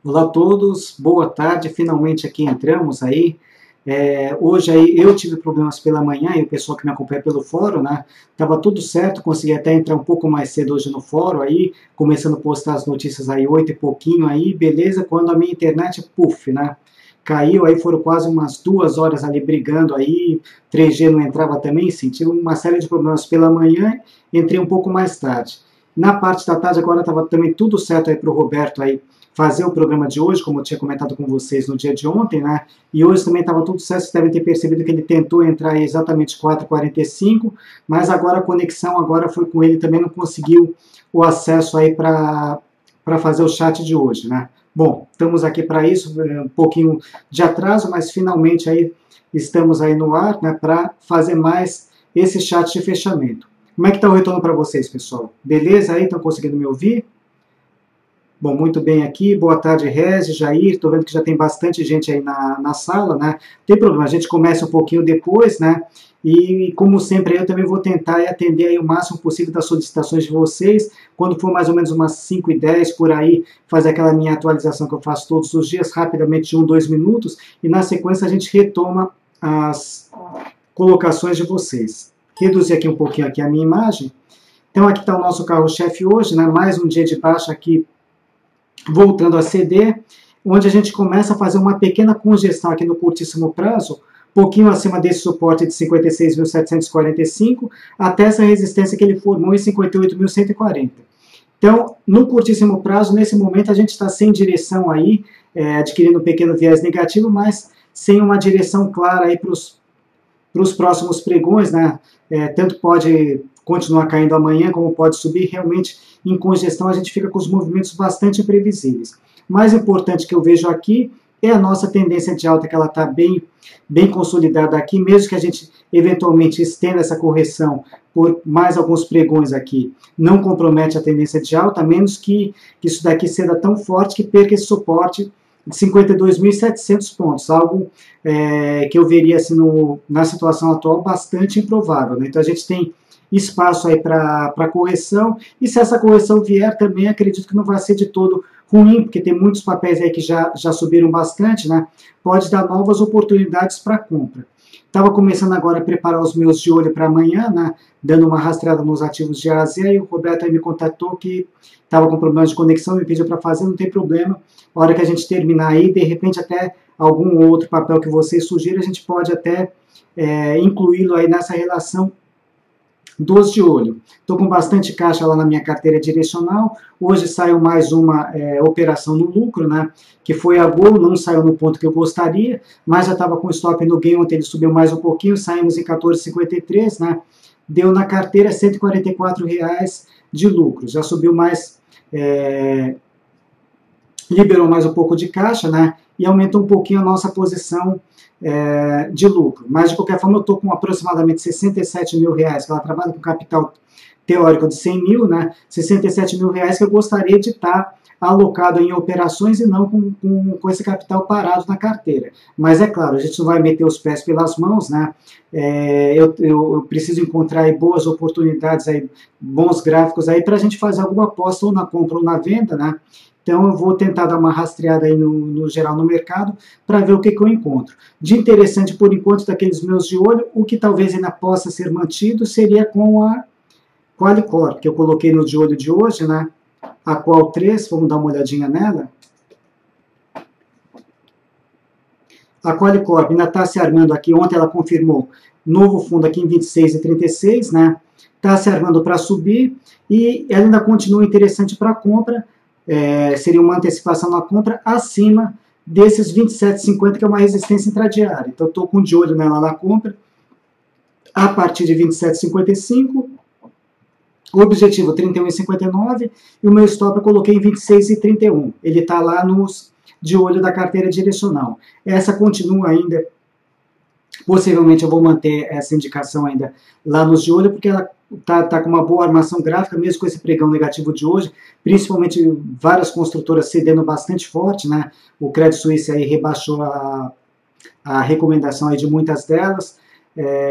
Olá a todos, boa tarde, finalmente aqui entramos aí. Hoje aí eu tive problemas pela manhã e o pessoal que me acompanha pelo fórum, né? Tava tudo certo, consegui até entrar um pouco mais cedo hoje no fórum aí, começando a postar as notícias aí 8 e pouquinho aí, beleza, quando a minha internet, puf, né? Caiu, aí foram quase umas 2 horas ali brigando aí, 3G não entrava também, sim, tive uma série de problemas pela manhã, entrei um pouco mais tarde. Na parte da tarde agora estava também tudo certo aí para o Roberto aí fazer o programa de hoje, como eu tinha comentado com vocês no dia de ontem, né? E hoje também estava tudo certo, vocês devem ter percebido que ele tentou entrar aí exatamente 4h45, mas agora a conexão agora foi com ele, também não conseguiu o acesso aí para fazer o chat de hoje, né? Bom, estamos aqui para isso, um pouquinho de atraso, mas finalmente aí estamos aí no ar, né, para fazer mais esse chat de fechamento. Como é que está o retorno para vocês, pessoal? Beleza aí? Estão conseguindo me ouvir? Bom, muito bem aqui. Boa tarde, Rezi, Jair. Estou vendo que já tem bastante gente aí na sala, né? Não tem problema, a gente começa um pouquinho depois, né? E, como sempre, eu também vou tentar atender aí o máximo possível das solicitações de vocês. Quando for mais ou menos umas 5h10 por aí, fazer aquela minha atualização que eu faço todos os dias, rapidamente, de 1, 2 minutos. E, na sequência, a gente retoma as colocações de vocês. Reduzir aqui um pouquinho aqui a minha imagem. Então, aqui está o nosso carro-chefe hoje, né? Mais um dia de baixa aqui, voltando a ceder, onde a gente começa a fazer uma pequena congestão aqui no curtíssimo prazo, pouquinho acima desse suporte de 56.745, até essa resistência que ele formou em 58.140. Então, no curtíssimo prazo, nesse momento, a gente está sem direção aí, adquirindo um pequeno viés negativo, mas sem uma direção clara aí para os próximos pregões, né? Tanto pode continuar caindo amanhã, como pode subir. Realmente, em congestão, a gente fica com os movimentos bastante imprevisíveis. Mais importante que eu vejo aqui é a nossa tendência de alta, que ela está bem consolidada aqui, mesmo que a gente eventualmente estenda essa correção por mais alguns pregões aqui, não compromete a tendência de alta, a menos que isso daqui seja tão forte que perca esse suporte de 52.700 pontos, algo que eu veria assim, na situação atual bastante improvável, né? Então a gente tem espaço aí para correção, e se essa correção vier também, acredito que não vai ser de todo ruim, porque tem muitos papéis aí que já subiram bastante, né? Pode dar novas oportunidades para compra. Estava começando agora a preparar os meus de olho para amanhã, né? Dando uma rastreada nos ativos de Ásia, e o Roberto aí me contatou que estava com problemas de conexão, me pediu para fazer, não tem problema. A hora que a gente terminar aí, de repente até algum outro papel que vocês sugiram, a gente pode até incluí-lo aí nessa relação dos de olho. Estou com bastante caixa lá na minha carteira direcional. Hoje saiu mais uma operação no lucro, né? Que foi a Gol, não saiu no ponto que eu gostaria, mas já estava com stop no gain, ontem ele subiu mais um pouquinho, saímos em 14,53, né? Deu na carteira R$ 144 de lucro, já subiu mais, liberou mais um pouco de caixa, né? E aumentou um pouquinho a nossa posição de lucro. Mas, de qualquer forma, eu estou com aproximadamente R$ 67 mil, que ela trabalha com capital teórico de 100 mil, né? 67 mil reais que eu gostaria de estar alocado em operações e não com esse capital parado na carteira. Mas, é claro, a gente não vai meter os pés pelas mãos, né? Eu preciso encontrar aí boas oportunidades, aí, bons gráficos aí para a gente fazer alguma aposta ou na compra ou na venda, né? Então, eu vou tentar dar uma rastreada aí no geral no mercado para ver o que eu encontro. De interessante, por enquanto, daqueles meus de olho, o que talvez ainda possa ser mantido seria com a Qualicorp, que eu coloquei no de olho de hoje, né? A Qual 3, vamos dar uma olhadinha nela. A Qualicorp ainda está se armando aqui, ontem ela confirmou novo fundo aqui em 26,36, né? Está se armando para subir e ela ainda continua interessante para compra. Seria uma antecipação na compra acima desses 27,50, que é uma resistência intradiária. Então, estou com de olho nela na compra, a partir de 27,55, o objetivo 31,59, e o meu stop eu coloquei em 26,31. Ele está lá nos de olho da carteira direcional. Essa continua ainda, possivelmente eu vou manter essa indicação ainda lá nos de olho, porque ela está com uma boa armação gráfica, mesmo com esse pregão negativo de hoje, principalmente várias construtoras cedendo bastante forte, né? O Credit Suisse aí rebaixou a recomendação aí de muitas delas,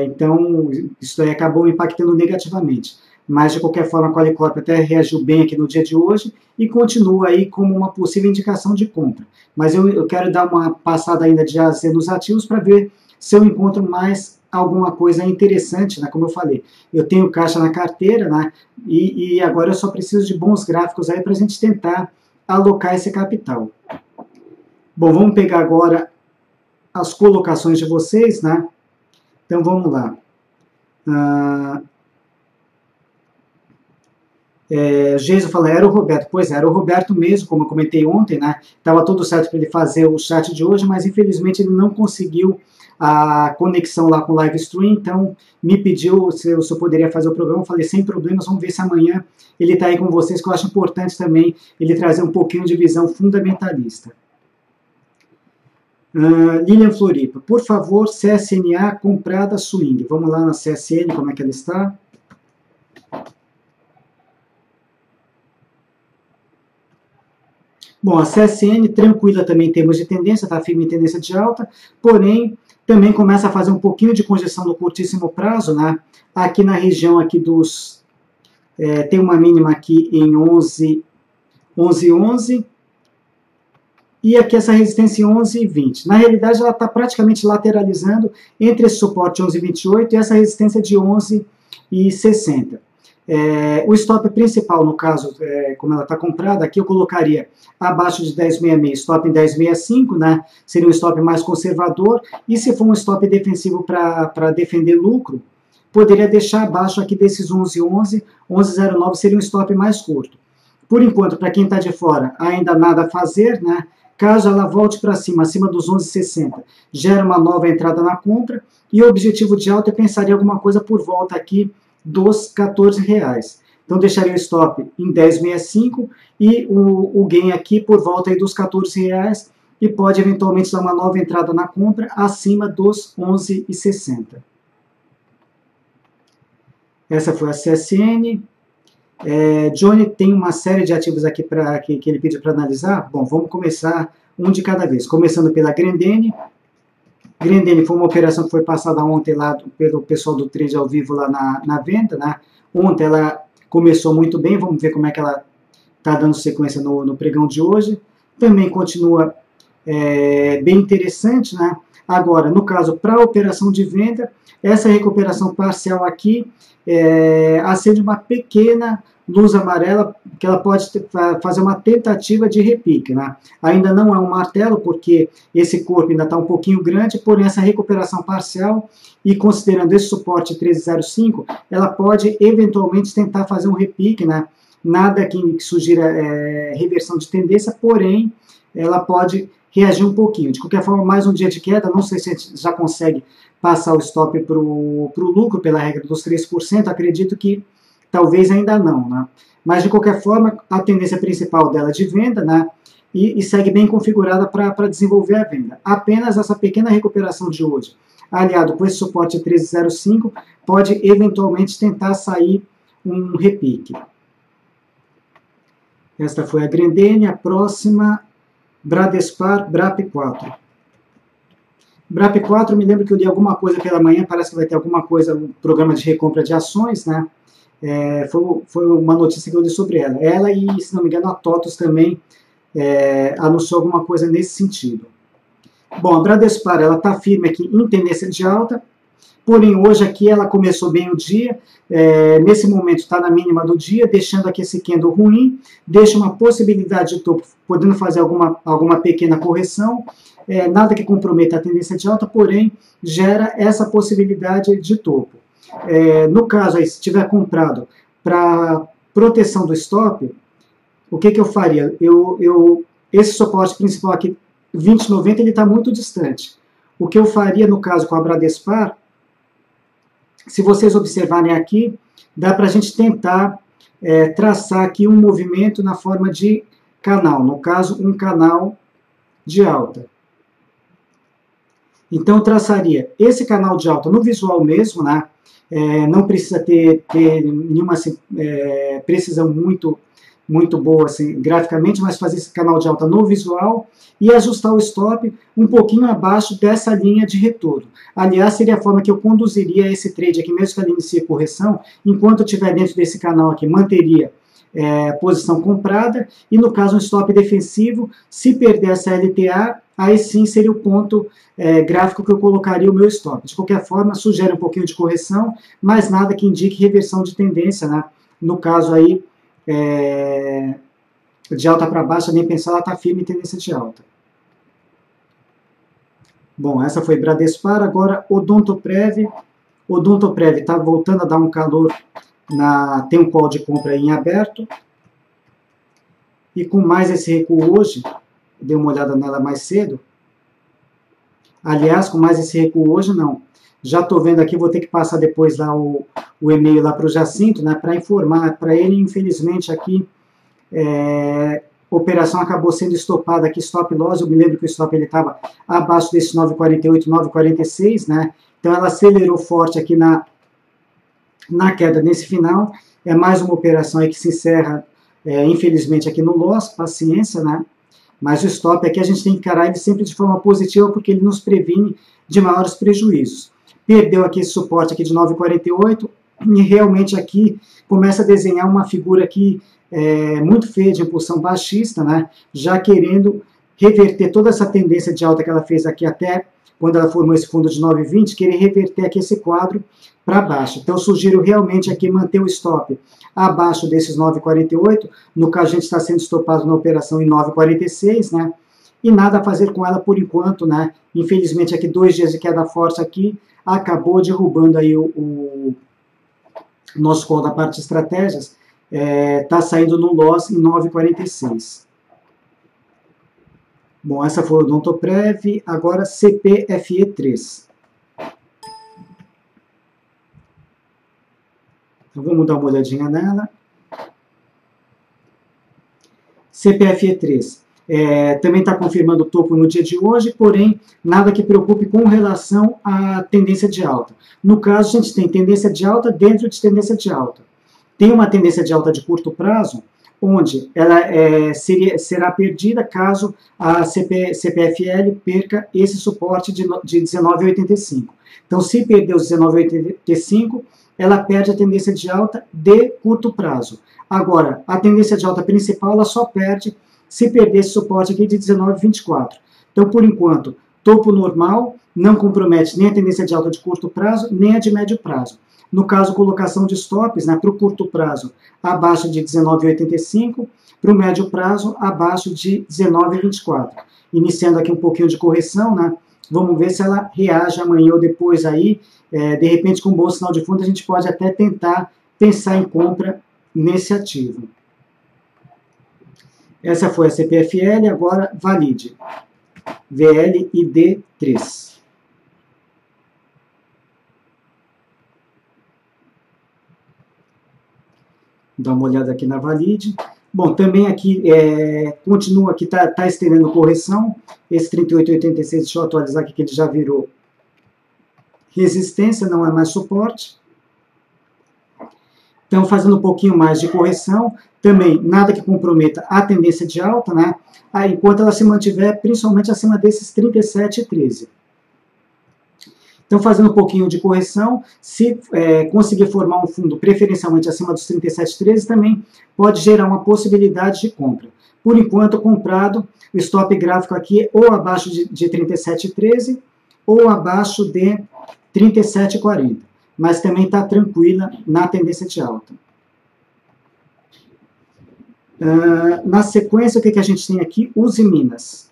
então isso aí acabou impactando negativamente. mas de qualquer forma a Qualicorp até reagiu bem aqui no dia de hoje e continua aí como uma possível indicação de compra. Mas eu quero dar uma passada ainda de A a Z nos ativos para ver se eu encontro mais alguma coisa interessante, né? Como eu falei, eu tenho caixa na carteira, né? E agora eu só preciso de bons gráficos aí para a gente tentar alocar esse capital. Bom, vamos pegar agora as colocações de vocês, né? Então vamos lá. Geiso fala, era o Roberto. Pois é, era o Roberto mesmo, como eu comentei ontem, né? Estava tudo certo para ele fazer o chat de hoje, mas infelizmente ele não conseguiu a conexão lá com o live stream, então me pediu se eu poderia fazer o programa. Eu falei, sem problemas, vamos ver se amanhã ele está aí com vocês, que eu acho importante também ele trazer um pouquinho de visão fundamentalista. Lilian Floripa, por favor, CSNA comprada swing. Vamos lá na CSN, como é que ela está? Bom, a CSN tranquila também em termos de tendência, está firme em tendência de alta, porém também começa a fazer um pouquinho de congesção no curtíssimo prazo, né? Aqui na região aqui dos... tem uma mínima aqui em 11,11 e aqui essa resistência em 11,20. Na realidade ela está praticamente lateralizando entre esse suporte 11,28 e essa resistência de 11,60. O stop principal, no caso, como ela está comprada, aqui eu colocaria abaixo de 10,66, stop em 10,65, né? Seria um stop mais conservador, e se for um stop defensivo para defender lucro, poderia deixar abaixo aqui desses 11,11, 11,09 seria um stop mais curto. Por enquanto, para quem está de fora, ainda nada a fazer, né? Caso ela volte para cima, acima dos 11,60, gera uma nova entrada na compra, e o objetivo de alta eu pensaria alguma coisa por volta aqui dos R$14. Então, deixaria o stop em 10,65 e o gain aqui por volta aí dos R$14 e pode eventualmente dar uma nova entrada na compra acima dos 11,60. Essa foi a CSN. Johnny tem uma série de ativos aqui que ele pediu para analisar. Bom, vamos começar um de cada vez. Começando pela Grendene. Grendene foi uma operação que foi passada ontem lá pelo pessoal do Trade ao vivo lá na venda, né? Ontem ela começou muito bem, vamos ver como é que ela está dando sequência no pregão de hoje. Também continua bem interessante, né? Agora, no caso, para a operação de venda, essa recuperação parcial aqui acende uma pequena luz amarela, que ela pode fazer uma tentativa de repique, né? Ainda não é um martelo, porque esse corpo ainda está um pouquinho grande, porém essa recuperação parcial, e considerando esse suporte 13,05, ela pode eventualmente tentar fazer um repique, né? Nada que sugira reversão de tendência, porém ela pode reagir um pouquinho. De qualquer forma, mais um dia de queda, não sei se a gente já consegue passar o stop para o lucro pela regra dos 3%, acredito que talvez ainda não, né? Mas de qualquer forma, a tendência principal dela é de venda, né? E segue bem configurada para desenvolver a venda. Apenas essa pequena recuperação de hoje, aliado com esse suporte 13,05, pode eventualmente tentar sair um repique. Esta foi a Grendene, a próxima, Bradespar, BRAP4. BRAP4, me lembro que eu li alguma coisa pela manhã, parece que vai ter alguma coisa, um programa de recompra de ações, né? Foi uma notícia que eu li sobre ela. Ela e, se não me engano, a TOTUS também anunciou alguma coisa nesse sentido. Bom, a Bradespar, ela está firme aqui em tendência de alta, porém hoje aqui ela começou bem o dia, nesse momento está na mínima do dia, deixando aqui esse candle ruim, deixa uma possibilidade de topo, podendo fazer alguma pequena correção, nada que comprometa a tendência de alta, porém gera essa possibilidade de topo. No caso, aí, se tiver comprado para proteção do stop, o que eu faria? Esse suporte principal aqui, 20,90, ele está muito distante. O que eu faria, no caso, com a Bradespar, se vocês observarem aqui, dá para a gente tentar traçar aqui um movimento na forma de canal, no caso, um canal de alta. Então, eu traçaria esse canal de alta no visual mesmo, né? Não precisa ter nenhuma precisão muito muito boa assim, graficamente, mas fazer esse canal de alta no visual e ajustar o stop um pouquinho abaixo dessa linha de retorno. Aliás, seria a forma que eu conduziria esse trade aqui, mesmo que ele inicie correção, enquanto eu estiver dentro desse canal aqui, manteria posição comprada, e no caso um stop defensivo, se perder essa LTA, aí sim seria o ponto gráfico que eu colocaria o meu stop. De qualquer forma, sugere um pouquinho de correção, mas nada que indique reversão de tendência, né? No caso aí, de alta para baixa, nem pensar, ela está firme em tendência de alta. Bom, essa foi Bradespar, agora Odontoprev. Odontoprev está voltando a dar um calor, tem um call de compra aí em aberto. E com mais esse recuo hoje, dei uma olhada nela mais cedo. Aliás, com mais esse recuo hoje, não. Já estou vendo aqui, vou ter que passar depois lá o e-mail lá para o Jacinto, né, para informar para ele, infelizmente aqui, a operação acabou sendo estopada aqui, stop loss, eu me lembro que o stop estava abaixo desse 9,48, 9,46, né, então ela acelerou forte aqui na queda nesse final, é mais uma operação aí que se encerra, infelizmente, aqui no loss, paciência, né, mas o stop aqui a gente tem que encarar ele sempre de forma positiva, porque ele nos previne de maiores prejuízos. Perdeu aqui esse suporte aqui de 9,48 e realmente aqui começa a desenhar uma figura aqui muito feia de impulsão baixista, né? Já querendo reverter toda essa tendência de alta que ela fez aqui até quando ela formou esse fundo de 9,20, querer reverter aqui esse quadro para baixo. Então, eu sugiro realmente aqui manter o stop abaixo desses 9,48, no caso a gente está sendo estopado na operação em 9,46, né? E nada a fazer com ela por enquanto, né? Infelizmente aqui 2 dias de queda forte aqui, acabou derrubando aí o nosso call da parte de estratégias, está saindo no loss em 9,46. Bom, essa foi o Odontoprev, agora CPFE3. Então vamos dar uma olhadinha nela. CPFE3. Também está confirmando o topo no dia de hoje, porém, nada que preocupe com relação à tendência de alta. No caso, a gente tem tendência de alta dentro de tendência de alta. Tem uma tendência de alta de curto prazo, onde ela será perdida caso a CPFL perca esse suporte de 19,85. Então, se perder os 19,85, ela perde a tendência de alta de curto prazo. Agora, a tendência de alta principal, ela só perde se perder esse suporte aqui de 19,24. Então, por enquanto, topo normal, não compromete nem a tendência de alta de curto prazo, nem a de médio prazo. No caso, colocação de stops, né, para o curto prazo, abaixo de 19,85, para o médio prazo, abaixo de 19,24. Iniciando aqui um pouquinho de correção, né, vamos ver se ela reage amanhã ou depois aí, de repente com um bom sinal de fundo, a gente pode até tentar pensar em compra nesse ativo. Essa foi a CPFL, agora Valide, VLID3. Dá uma olhada aqui na Valide. Bom, também aqui, continua aqui, está estendendo correção. Esse 38,86, deixa eu atualizar aqui que ele já virou resistência, não é mais suporte. Então, fazendo um pouquinho mais de correção, também nada que comprometa a tendência de alta, né? Enquanto ela se mantiver principalmente acima desses 37,13. Então, fazendo um pouquinho de correção, se conseguir formar um fundo preferencialmente acima dos 37,13, também pode gerar uma possibilidade de compra. Por enquanto, comprado, o stop gráfico aqui é ou abaixo de 37,13 ou abaixo de 37,40. Mas também está tranquila na tendência de alta. Na sequência, o que a gente tem aqui? Usiminas.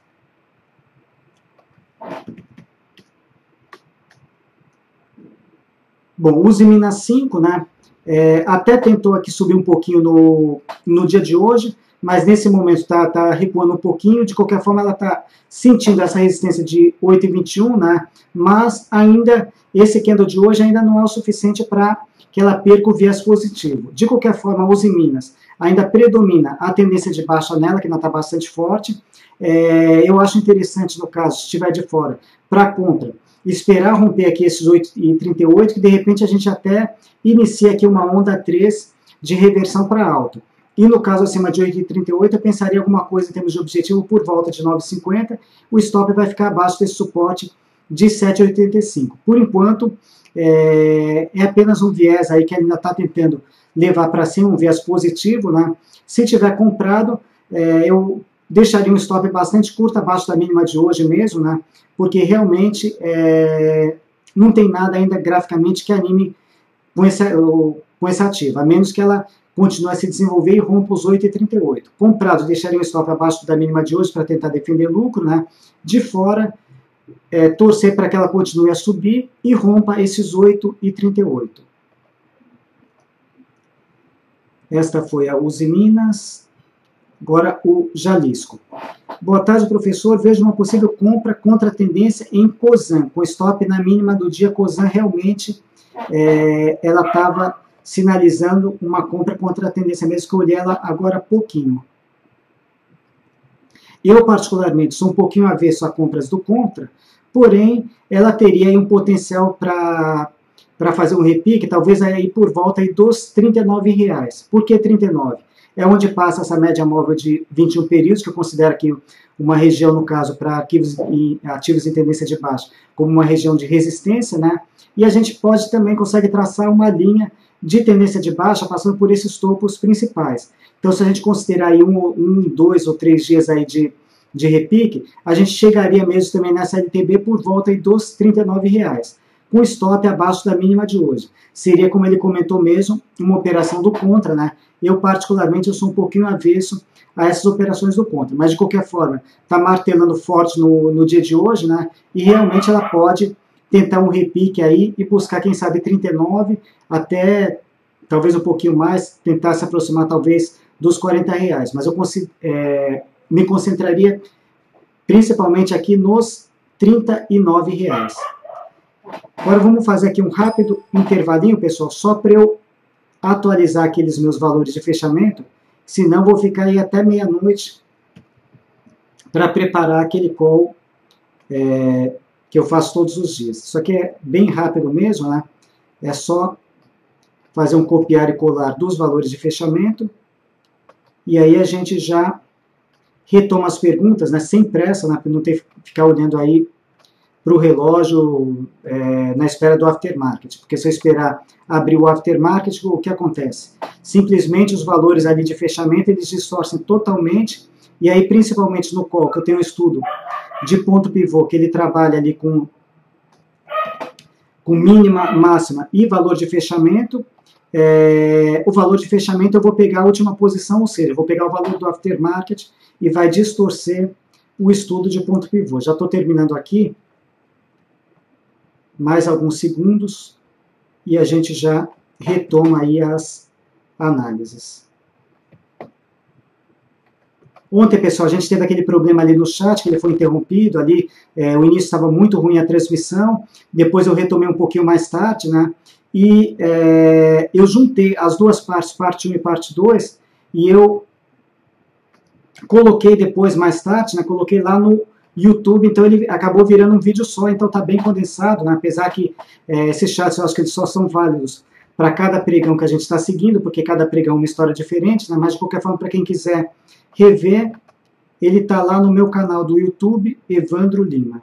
Bom, Usiminas 5, né? Até tentou aqui subir um pouquinho no dia de hoje, mas nesse momento está recuando um pouquinho. De qualquer forma, ela está sentindo essa resistência de 8,21, né? Mas ainda, esse candle de hoje ainda não é o suficiente para que ela perca o viés positivo. De qualquer forma, Usiminas ainda predomina a tendência de baixa nela, que ainda está bastante forte. Eu acho interessante, no caso, se estiver de fora, para compra, esperar romper aqui esses 8,38, que de repente a gente até inicia aqui uma onda 3 de reversão para alta. E no caso acima de 8,38, eu pensaria alguma coisa em termos de objetivo por volta de 9,50. O stop vai ficar abaixo desse suporte de 7,85. Por enquanto, é apenas um viés aí que ainda está tentando levar para cima, um viés positivo, né? Se tiver comprado, eu deixaria um stop bastante curto, abaixo da mínima de hoje mesmo, né? Porque realmente não tem nada ainda graficamente que anime com esse ativo, a menos que ela continue a se desenvolver e rompa os 8,38. Comprado, deixaria um stop abaixo da mínima de hoje para tentar defender lucro, né? De fora, torcer para que ela continue a subir e rompa esses 8,38. Esta foi a Uzi Minas. Agora o Jalisco. Boa tarde, professor. Vejo uma possível compra contra a tendência em Cosan, com stop na mínima do dia. Cosan realmente ela estava sinalizando uma compra contra a tendência, mesmo que eu olhei ela agora há pouquinho. Eu, particularmente, sou um pouquinho avesso a compras do contra, porém, ela teria aí um potencial para fazer um repique, talvez aí por volta aí dos R$ 39,00. Por que 39? É onde passa essa média móvel de 21 períodos, que eu considero aqui uma região, no caso, para ativos em tendência de baixa, como uma região de resistência, né? E a gente consegue traçar uma linha de tendência de baixa passando por esses topos principais. Então, se a gente considerar aí 2 ou 3 dias aí de repique, a gente chegaria mesmo também nessa LTB por volta aí dos R$ 39,00, com stop abaixo da mínima de hoje. Seria, como ele comentou mesmo, uma operação do contra, né? Eu, particularmente, eu sou um pouquinho avesso a essas operações do contra, mas de qualquer forma, está martelando forte no dia de hoje, né? E realmente ela pode tentar um repique aí e buscar, quem sabe, 39 até talvez um pouquinho mais, tentar se aproximar talvez dos R$ 40,00, mas eu me concentraria principalmente aqui nos R$ 39,00. Agora vamos fazer aqui um rápido intervalinho, pessoal, só para eu atualizar aqueles meus valores de fechamento, senão vou ficar aí até meia-noite para preparar aquele call que eu faço todos os dias. Isso aqui é bem rápido mesmo, né? É só fazer um copiar e colar dos valores de fechamento, e aí a gente já retoma as perguntas, né, sem pressa, né, para não ter que ficar olhando aí para o relógio na espera do aftermarket, porque se eu esperar abrir o aftermarket, o que acontece? Simplesmente os valores ali de fechamento, eles distorcem totalmente, e aí principalmente no call, que eu tenho um estudo de ponto pivô, que ele trabalha ali com mínima, máxima e valor de fechamento, o valor de fechamento eu vou pegar a última posição, ou seja, eu vou pegar o valor do aftermarket e vai distorcer o estudo de ponto pivô. Já estou terminando aqui, mais alguns segundos, e a gente já retoma aí as análises. Ontem, pessoal, a gente teve aquele problema ali no chat, que ele foi interrompido ali, o início estava muito ruim a transmissão, depois eu retomei um pouquinho mais tarde, né? E eu juntei as duas partes, parte 1 e parte 2, e eu coloquei depois, mais tarde, né, coloquei lá no YouTube, então ele acabou virando um vídeo só, então está bem condensado, né, apesar que esses chats eu acho que eles só são válidos para cada pregão que a gente está seguindo, porque cada pregão é uma história diferente, né, mas de qualquer forma, para quem quiser rever, ele está lá no meu canal do YouTube, Evandro Lima.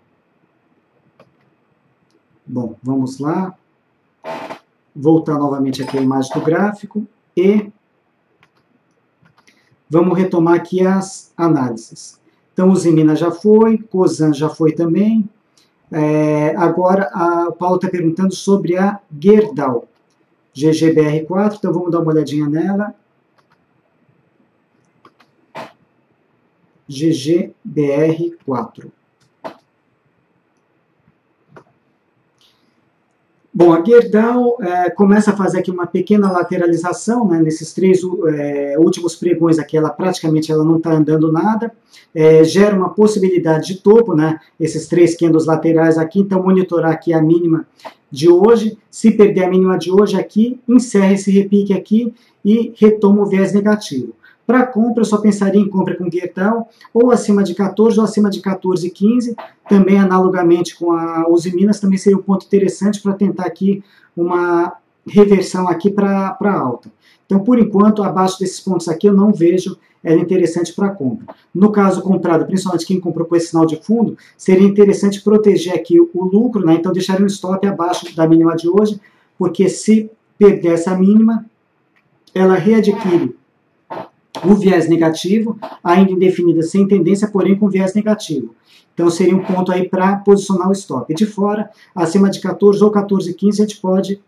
Bom, vamos lá. Voltar novamente aqui a imagem do gráfico e vamos retomar aqui as análises. Então, o Uzi Minas já foi, Cosan já foi também. Agora, o Paulo está perguntando sobre a Gerdau, GGBR4, então vamos dar uma olhadinha nela. GGBR4. Bom, a Gerdau começa a fazer aqui uma pequena lateralização, né, nesses 3 últimos pregões aqui, praticamente ela não está andando nada, gera uma possibilidade de topo, né, esses 3 candles laterais aqui, então monitorar aqui a mínima de hoje, se perder a mínima de hoje aqui, encerra esse repique aqui e retoma o viés negativo. Para compra, eu só pensaria em compra com Gerdau, ou acima de 14 ou acima de 14,15, também analogamente com a Uzi Minas, também seria um ponto interessante para tentar aqui uma reversão aqui para alta. Então, por enquanto, abaixo desses pontos aqui, eu não vejo ela interessante para compra. No caso comprado, principalmente quem comprou com esse sinal de fundo, seria interessante proteger aqui o lucro, né? Então deixaria um stop abaixo da mínima de hoje, porque se perder essa mínima, ela readquire o viés negativo, ainda indefinida, sem tendência, porém com viés negativo. Então seria um ponto aí para posicionar o stop. E de fora, acima de 14 ou 14,15, a gente pode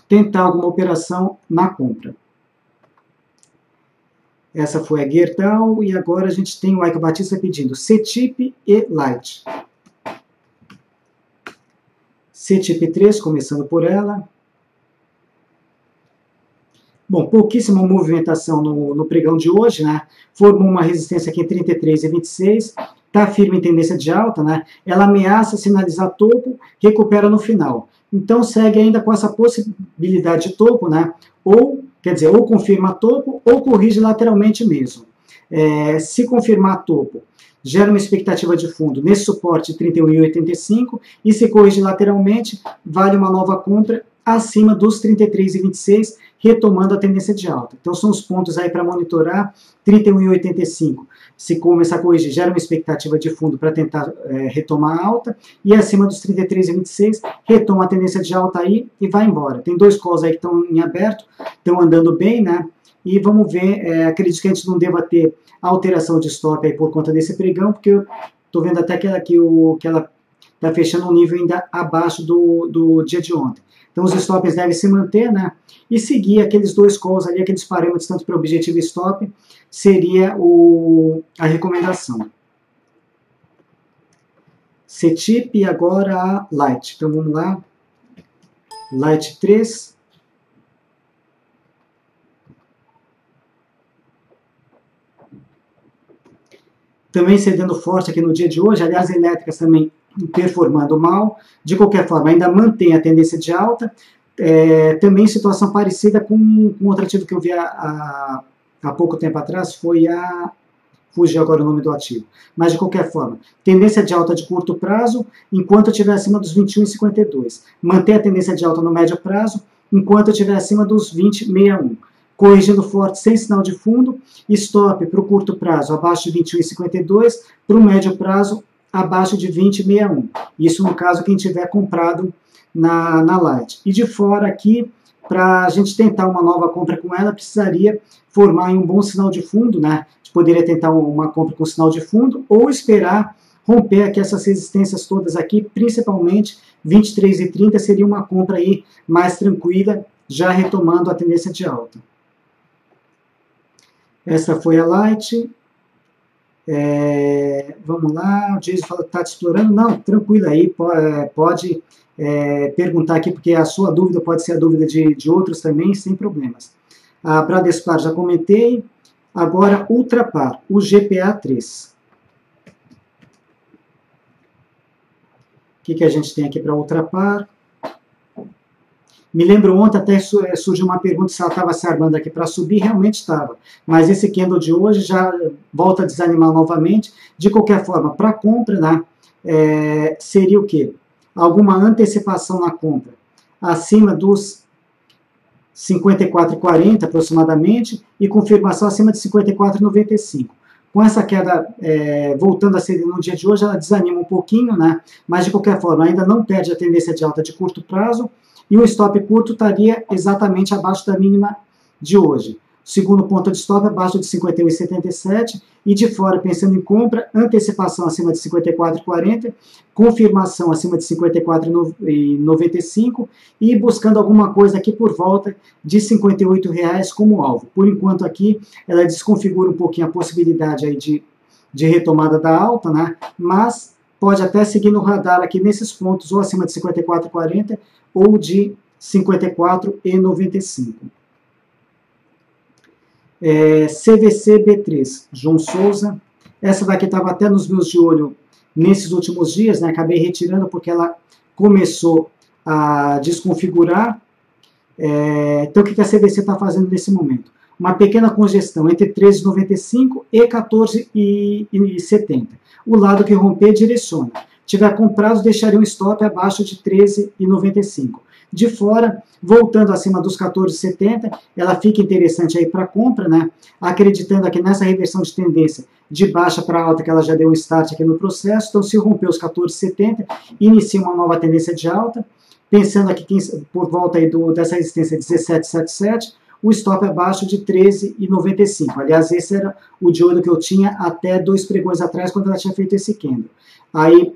tentar alguma operação na compra. Essa foi a Gerdau, e agora a gente tem o Eike Batista pedindo CETIP e Light. CETIP 3, começando por ela. Bom, pouquíssima movimentação no pregão de hoje, né? Formou uma resistência aqui em 33,26, está firme em tendência de alta, né? Ela ameaça sinalizar topo, recupera no final. Então segue ainda com essa possibilidade de topo, né? Ou, quer dizer, ou confirma topo ou corrige lateralmente mesmo. Se confirmar topo, gera uma expectativa de fundo nesse suporte de 31,85 e se corrige lateralmente, vale uma nova compra acima dos 33,26, retomando a tendência de alta. Então são os pontos aí para monitorar. 31,85, se começar a corrigir, gera uma expectativa de fundo para tentar retomar a alta, e acima dos 33,26, retoma a tendência de alta aí e vai embora. Tem dois calls aí que estão em aberto, estão andando bem, né? E vamos ver, acredito que a gente não deva ter alteração de stop aí por conta desse pregão, porque eu estou vendo até que ela está fechando um nível ainda abaixo do dia de ontem. Então os stops devem se manter, né? E seguir aqueles dois calls ali, aqueles parâmetros, tanto para objetivo e stop, seria a recomendação. CETIP e agora a Light. Então vamos lá. Light 3. Também cedendo forte aqui no dia de hoje, aliás, elétricas também performando mal. De qualquer forma, ainda mantém a tendência de alta. Também situação parecida com outro ativo que eu vi há pouco tempo atrás, foi fugiu agora o nome do ativo. Mas de qualquer forma, tendência de alta de curto prazo, enquanto eu estiver acima dos 21,52. Manter a tendência de alta no médio prazo, enquanto eu estiver acima dos 20,61. Corrigindo forte sem sinal de fundo, stop para o curto prazo abaixo de 21,52, para o médio prazo abaixo de 20,61. Isso no caso quem tiver comprado na Light. E de fora aqui, para a gente tentar uma nova compra com ela, precisaria formar um bom sinal de fundo, né? A gente poderia tentar uma compra com sinal de fundo ou esperar romper aqui essas resistências todas aqui, principalmente 23,30 seria uma compra aí mais tranquila, já retomando a tendência de alta. Essa foi a Light. Vamos lá, o Jason fala que está te explorando. Não, tranquilo aí, pode perguntar aqui, porque a sua dúvida pode ser a dúvida de outros também, sem problemas. A Bradespar já comentei. Agora, Ultrapar, o GPA3. O que a gente tem aqui para Ultrapar? Me lembro ontem até surgiu uma pergunta se ela estava se armando aqui para subir, realmente estava. Mas esse candle de hoje já volta a desanimar novamente. De qualquer forma, para compra, né, seria o quê? Alguma antecipação na compra acima dos 54,40 aproximadamente e confirmação acima de 54,95. Com essa queda voltando a ser no dia de hoje, ela desanima um pouquinho, né? Mas de qualquer forma ainda não perde a tendência de alta de curto prazo. E o stop curto estaria exatamente abaixo da mínima de hoje. Segundo ponto de stop abaixo de 51,77 e de fora, pensando em compra, antecipação acima de 54,40, confirmação acima de 54,95 e buscando alguma coisa aqui por volta de R$ 58,00 como alvo. Por enquanto aqui ela desconfigura um pouquinho a possibilidade aí de retomada da alta, né? Mas pode até seguir no radar aqui nesses pontos, ou acima de 54,40 ou de 54,95. CVC B3, João Souza. Essa daqui estava até nos meus de olho nesses últimos dias, né? Acabei retirando porque ela começou a desconfigurar. Então, o que a CVC está fazendo nesse momento? Uma pequena congestão entre 13,95 e 14,70. O lado que romper direciona. Tiver comprado, deixaria um stop abaixo de 13,95. De fora, voltando acima dos 14,70, ela fica interessante aí para compra, né? Acreditando aqui nessa reversão de tendência de baixa para alta, que ela já deu um start aqui no processo. Então, se romper os 14,70, inicia uma nova tendência de alta. Pensando aqui por volta aí dessa resistência 17,77, o stop abaixo de 13,95. Aliás, esse era o de olho que eu tinha até 2 pregões atrás, quando ela tinha feito esse candle. Aí,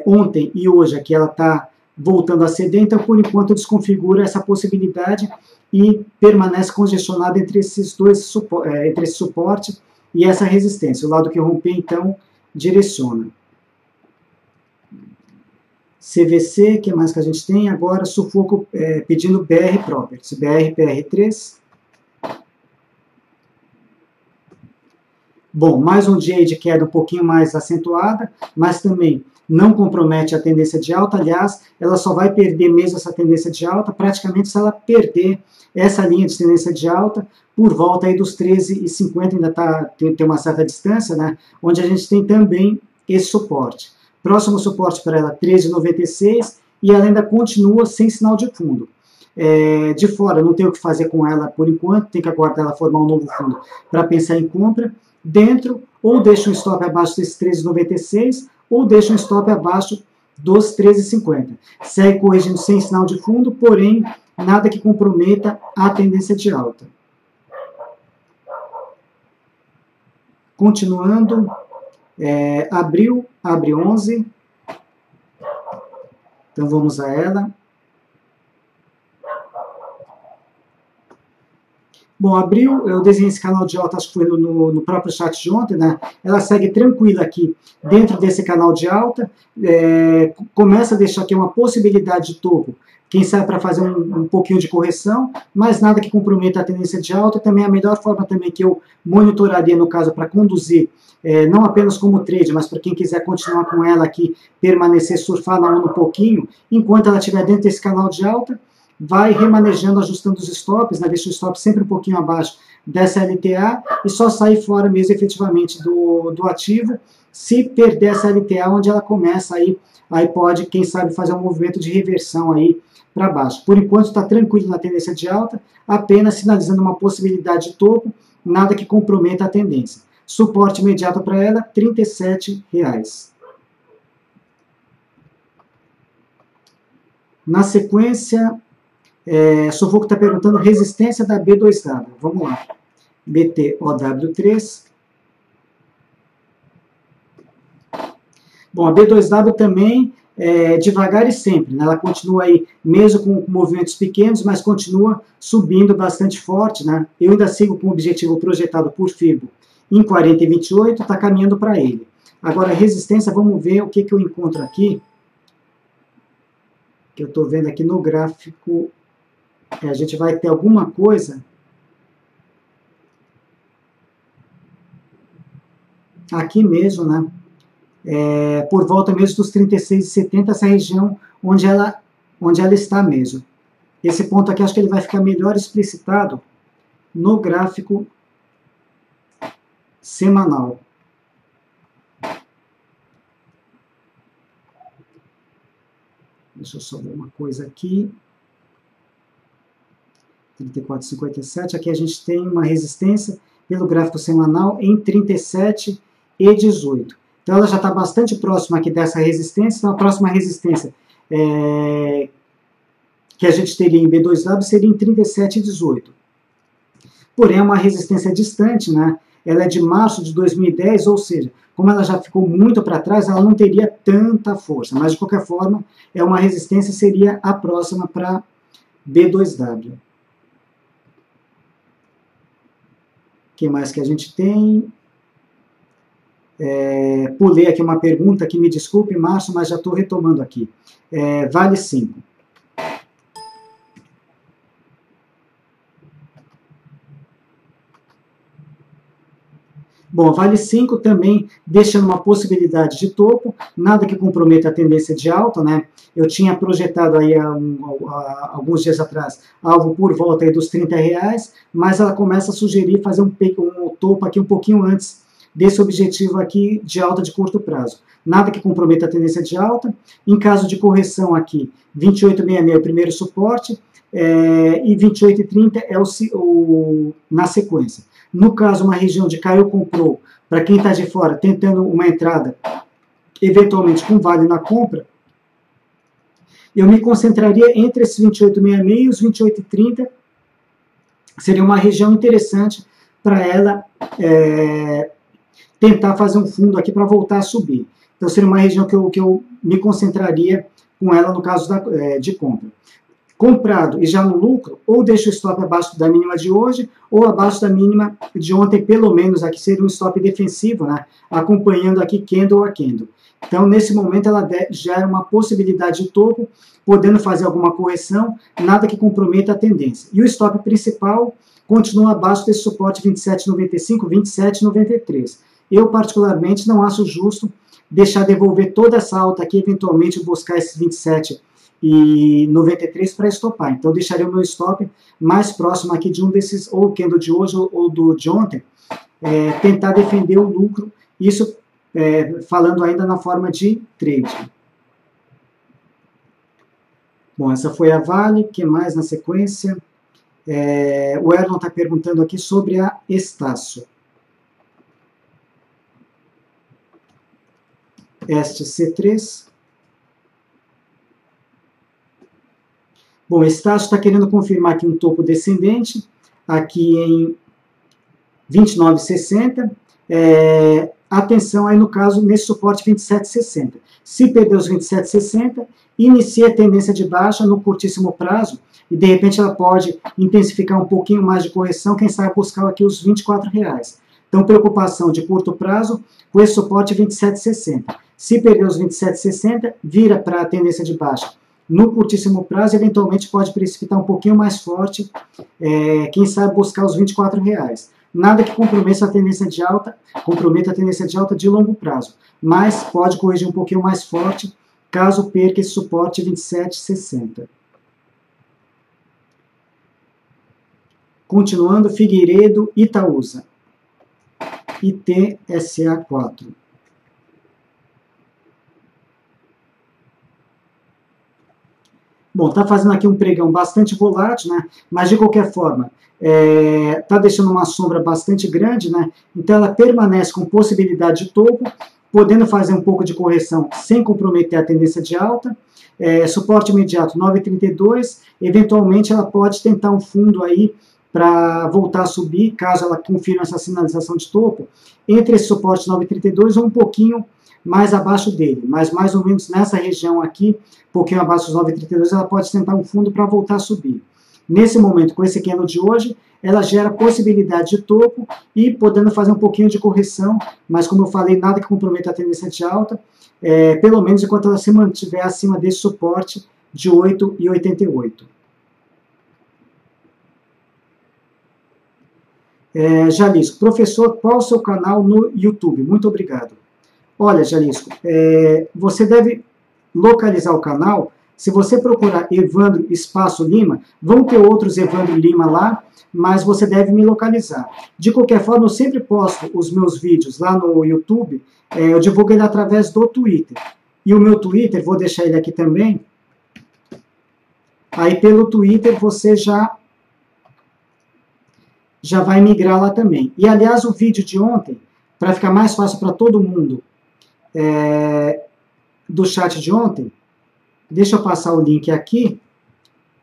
ontem e hoje aqui ela está voltando a ceder, então por enquanto desconfigura essa possibilidade e permanece congestionada entre esses dois entre esse suporte e essa resistência. O lado que romper, então, direciona. CVC, o que mais que a gente tem? Agora, sufoco pedindo BR Properties, BR, PR3. Bom, mais um dia de queda um pouquinho mais acentuada, mas também não compromete a tendência de alta. Aliás, ela só vai perder mesmo essa tendência de alta, praticamente se ela perder essa linha de tendência de alta, por volta aí dos 13,50, ainda tem uma certa distância, né? Onde a gente tem também esse suporte. Próximo suporte para ela, 13,96, e ela ainda continua sem sinal de fundo. De fora, não tem o que fazer com ela por enquanto, tem que aguardar ela formar um novo fundo para pensar em compra. Dentro, ou deixa um stop abaixo desses 13,96, ou deixa um stop abaixo dos 13,50. Segue corrigindo sem sinal de fundo, porém, nada que comprometa a tendência de alta. Continuando, Abril, abre 11, então vamos a ela. Bom, Abril, eu desenhei esse canal de alta, acho que foi no próprio chat de ontem, né? Ela segue tranquila aqui dentro desse canal de alta, começa a deixar aqui uma possibilidade de topo, quem sabe para fazer um pouquinho de correção, mas nada que comprometa a tendência de alta. Também a melhor forma também que eu monitoraria, no caso, para conduzir, não apenas como trade, mas para quem quiser continuar com ela aqui, permanecer, surfar na onda um pouquinho, enquanto ela estiver dentro desse canal de alta, vai remanejando, ajustando os stops, né? Deixa o stop sempre um pouquinho abaixo dessa LTA e só sair fora mesmo efetivamente do ativo, se perder essa LTA, onde ela começa aí pode, quem sabe, fazer um movimento de reversão aí para baixo. Por enquanto está tranquilo na tendência de alta, apenas sinalizando uma possibilidade de topo, nada que comprometa a tendência. Suporte imediato para ela, R$ 37,00. Na sequência, Sufoco está perguntando resistência da B2W. Vamos lá. BTOW3. Bom, a B2W também devagar e sempre, né? Ela continua aí, mesmo com movimentos pequenos, mas continua subindo bastante forte, né? Eu ainda sigo com o objetivo projetado por Fibo em 40,28, está caminhando para ele. Agora, resistência, vamos ver o que eu encontro aqui, que eu estou vendo aqui no gráfico. A gente vai ter alguma coisa aqui mesmo, né? Por volta mesmo dos 36,70, essa região onde ela está mesmo. Esse ponto aqui, acho que ele vai ficar melhor explicitado no gráfico semanal. Deixa eu só ver uma coisa aqui. 34,57. Aqui a gente tem uma resistência pelo gráfico semanal em 37,18. Então ela já está bastante próxima aqui dessa resistência. Então a próxima resistência que a gente teria em B2W seria em 37,18. Porém é uma resistência distante, né? Ela é de março de 2010, ou seja, como ela já ficou muito para trás, ela não teria tanta força. Mas de qualquer forma, é uma resistência, seria a próxima para B2W. O que mais que a gente tem? Pulei aqui uma pergunta, que me desculpe, Márcio, mas já estou retomando aqui. Vale 5. Bom, Vale 5 também deixando uma possibilidade de topo, nada que comprometa a tendência de alta, né? Eu tinha projetado aí alguns dias atrás algo por volta aí dos R$ 30, mas ela começa a sugerir fazer um topo aqui um pouquinho antes desse objetivo aqui de alta de curto prazo. Nada que comprometa a tendência de alta. Em caso de correção aqui, 28,66 é o primeiro suporte, e 28,30 é na sequência. No caso, uma região de caiu comprou, para quem está de fora, tentando uma entrada, eventualmente com vale na compra, eu me concentraria entre esses 28,66 e os 28,30, seria uma região interessante para ela tentar fazer um fundo aqui para voltar a subir. Então seria uma região que eu me concentraria com ela no caso de compra. Comprado e já no lucro, ou deixa o stop abaixo da mínima de hoje, ou abaixo da mínima de ontem, pelo menos aqui seria um stop defensivo, né? Acompanhando aqui candle a candle. Então, nesse momento, ela gera uma possibilidade de topo, podendo fazer alguma correção, nada que comprometa a tendência. E o stop principal continua abaixo desse suporte 27,95, 27,93. Eu, particularmente, não acho justo deixar devolver toda essa alta aqui, eventualmente buscar esses 27,93 para estopar. Então, deixaria o meu stop mais próximo aqui de um desses, ou o candle de hoje ou do de ontem, tentar defender o lucro, isso falando ainda na forma de trade. Bom, essa foi a Vale. O que mais na sequência? O Erlon está perguntando aqui sobre a Estácio. Este C3. Bom, Estácio está querendo confirmar aqui um topo descendente, aqui em 29,60. Atenção aí no caso, nesse suporte 27,60. Se perder os 27,60, inicia a tendência de baixa no curtíssimo prazo e de repente ela pode intensificar um pouquinho mais de correção, quem sabe buscar aqui os R$24. Então, preocupação de curto prazo com esse suporte 27,60. Se perder os 27,60, vira para a tendência de baixa no curtíssimo prazo, eventualmente pode precipitar um pouquinho mais forte, quem sabe buscar os R$24. Nada que comprometa a tendência de alta de longo prazo, mas pode corrigir um pouquinho mais forte, caso perca esse suporte 27,60. Continuando, Figueiredo, Itaúsa, ITSA4. Bom, está fazendo aqui um pregão bastante volátil, né? Mas de qualquer forma, está deixando uma sombra bastante grande, né? Então ela permanece com possibilidade de topo, podendo fazer um pouco de correção sem comprometer a tendência de alta. Suporte imediato 9,32, eventualmente ela pode tentar um fundo aí para voltar a subir, caso ela confirme essa sinalização de topo, entre esse suporte 9,32 ou um pouquinho mais abaixo dele, mas mais ou menos nessa região aqui, um pouquinho abaixo dos 9,32, ela pode tentar um fundo para voltar a subir. Nesse momento, com esse candle de hoje, ela gera possibilidade de topo e podendo fazer um pouquinho de correção, mas como eu falei, nada que comprometa a tendência de alta, pelo menos enquanto ela se mantiver acima desse suporte de 8,88. Jalisco, professor, qual o seu canal no YouTube? Muito obrigado. Olha, Jalisco, você deve localizar o canal. Se você procurar Evandro Espaço Lima, vão ter outros Evandro Lima lá, mas você deve me localizar. De qualquer forma, eu sempre posto os meus vídeos lá no YouTube, eu divulgo ele através do Twitter. E o meu Twitter, vou deixar ele aqui também. Aí pelo Twitter você já vai migrar lá também. E aliás, o vídeo de ontem, para ficar mais fácil para todo mundo, do chat de ontem, deixa eu passar o link aqui,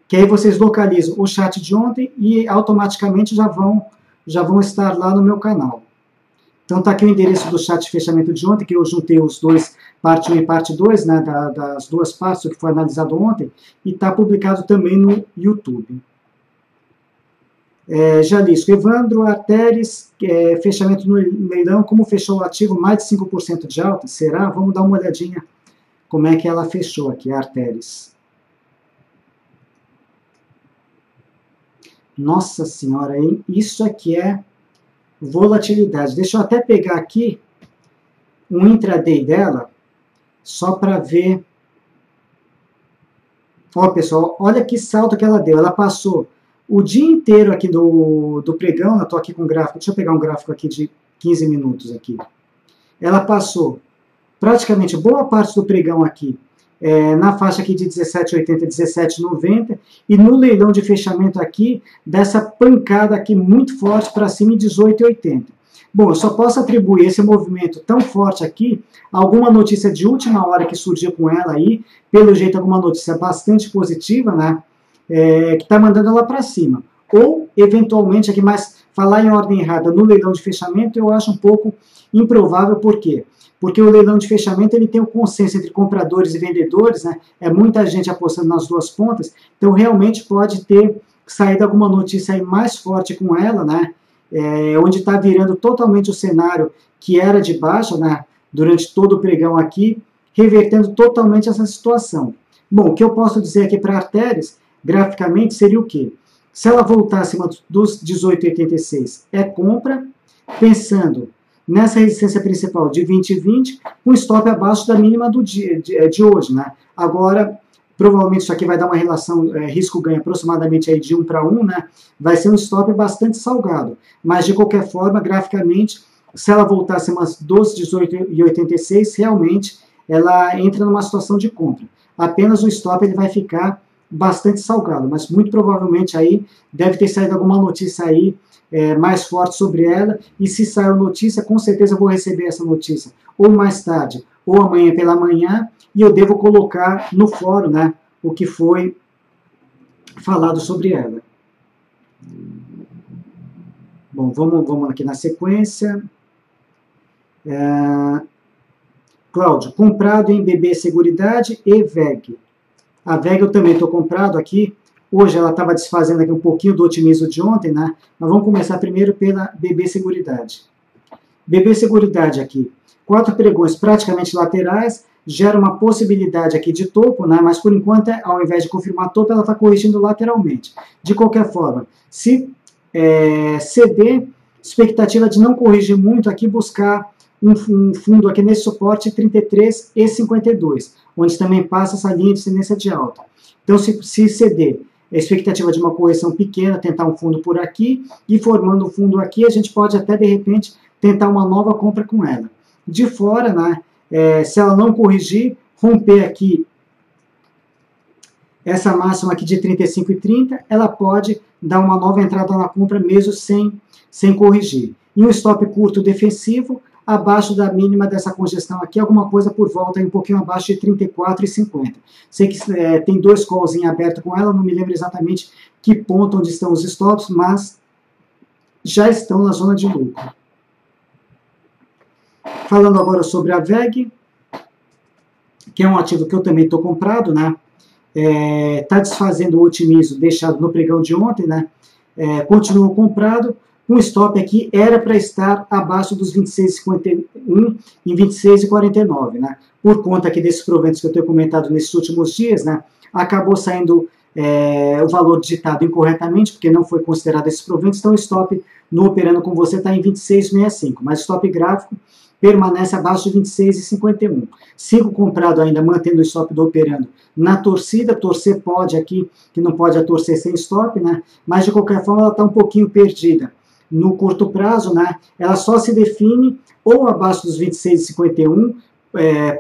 que aí vocês localizam o chat de ontem e automaticamente já vão estar lá no meu canal. Então está aqui o endereço do chat de fechamento de ontem, que eu juntei os dois, parte 1 e parte 2, né, das duas partes, o que foi analisado ontem, e está publicado também no YouTube. Jalisco, Evandro Arteres, fechamento no leilão, como fechou o ativo, mais de 5% de alta? Será? Vamos dar uma olhadinha como é que ela fechou aqui, a Arteres. Nossa senhora, hein? Isso aqui é volatilidade. Deixa eu até pegar aqui um intraday dela, só para ver. Ó, pessoal, olha que salto que ela deu. Ela passou o dia inteiro aqui do pregão, eu estou aqui com o gráfico, deixa eu pegar um gráfico aqui de 15 minutos aqui. Ela passou praticamente boa parte do pregão aqui, na faixa aqui de 17,80, 17,90, e no leilão de fechamento aqui, dessa pancada aqui muito forte para cima em 18,80. Bom, eu só posso atribuir esse movimento tão forte aqui a alguma notícia de última hora que surgiu com ela aí, pelo jeito alguma notícia bastante positiva, né, que está mandando ela para cima. Ou, eventualmente, aqui, mas falar em ordem errada no leilão de fechamento eu acho um pouco improvável. Por quê? Porque o leilão de fechamento ele tem um consenso entre compradores e vendedores, né? É muita gente apostando nas duas pontas, então realmente pode ter saído alguma notícia aí mais forte com ela, né? Onde está virando totalmente o cenário que era de baixa, né? Durante todo o pregão aqui, revertendo totalmente essa situação. Bom, o que eu posso dizer aqui para a Artéris, graficamente, seria o quê? Se ela voltar acima dos 18,86, é compra, pensando nessa resistência principal de 20,20, com stop abaixo da mínima do dia, de hoje, né? Agora, provavelmente isso aqui vai dar uma relação risco-ganho aproximadamente aí de 1 para 1, né? Vai ser um stop bastante salgado, mas de qualquer forma, graficamente, se ela voltar acima dos 18,86, realmente ela entra numa situação de compra. Apenas o stop ele vai ficar bastante salgado, mas muito provavelmente aí deve ter saído alguma notícia aí mais forte sobre ela, e se sair notícia, com certeza eu vou receber essa notícia ou mais tarde, ou amanhã pela manhã, e eu devo colocar no fórum, né, o que foi falado sobre ela. Bom, vamos aqui na sequência. Cláudio, comprado em BB Seguridade e VEG. A VEG eu também estou comprado aqui. Hoje ela estava desfazendo aqui um pouquinho do otimismo de ontem, né? Mas vamos começar primeiro pela BB Seguridade. BB Seguridade aqui, 4 pregões praticamente laterais, gera uma possibilidade aqui de topo, né? Mas por enquanto, ao invés de confirmar topo, ela está corrigindo lateralmente. De qualquer forma, se ceder, expectativa de não corrigir muito aqui, buscar um fundo aqui nesse suporte 33,52, onde também passa essa linha de tendência de alta. Então, se ceder, a expectativa de uma correção pequena, tentar um fundo por aqui, e formando um fundo aqui, a gente pode até, de repente, tentar uma nova compra com ela. De fora, né, se ela não corrigir, romper aqui essa máxima aqui de 35,30, ela pode dar uma nova entrada na compra, mesmo sem corrigir. E um stop curto defensivo, abaixo da mínima dessa congestão aqui, alguma coisa por volta, um pouquinho abaixo de 34,50. Sei que tem 2 calls em aberto com ela, não me lembro exatamente que ponto onde estão os stops, mas já estão na zona de lucro. Falando agora sobre a VEG, que é um ativo que eu também estou comprado, né? Está desfazendo o otimismo deixado no pregão de ontem, né? Continuo comprado. Um stop aqui era para estar abaixo dos 26,51 em 26,49, né? Por conta aqui desses proventos que eu tenho comentado nesses últimos dias, né? Acabou saindo o valor digitado incorretamente, porque não foi considerado esses proventos, então o stop no operando com você está em 26,65, mas o stop gráfico permanece abaixo de 26,51. Sigo comprado ainda, mantendo o stop do operando na torcida. Torcer pode aqui, que não pode torcer sem stop, né? Mas de qualquer forma ela está um pouquinho perdida. No curto prazo, né, ela só se define ou abaixo dos 26,51,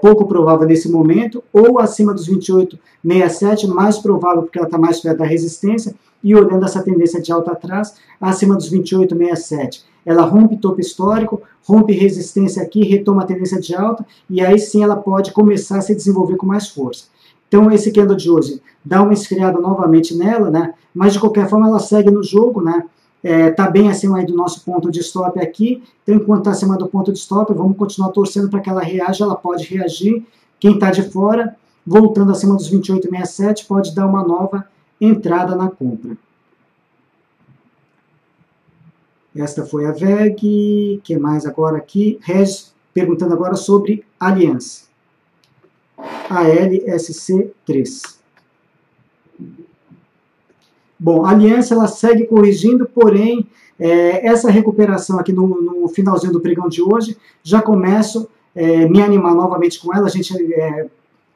pouco provável nesse momento, ou acima dos 28,67, mais provável porque ela está mais perto da resistência, e olhando essa tendência de alta atrás, acima dos 28,67. Ela rompe topo histórico, rompe resistência aqui, retoma a tendência de alta, e aí sim ela pode começar a se desenvolver com mais força. Então esse candle de hoje dá uma esfriada novamente nela, né, mas de qualquer forma ela segue no jogo, né. Está bem acima aí do nosso ponto de stop aqui, então enquanto está acima do ponto de stop, vamos continuar torcendo para que ela reaja, ela pode reagir. Quem está de fora, voltando acima dos 28,67, pode dar uma nova entrada na compra. Esta foi a VEG. O que mais agora aqui? Regis perguntando agora sobre Aliança. ALSC3. Bom, a Aliança ela segue corrigindo, porém, essa recuperação aqui no finalzinho do pregão de hoje, já começo a me animar novamente com ela. A gente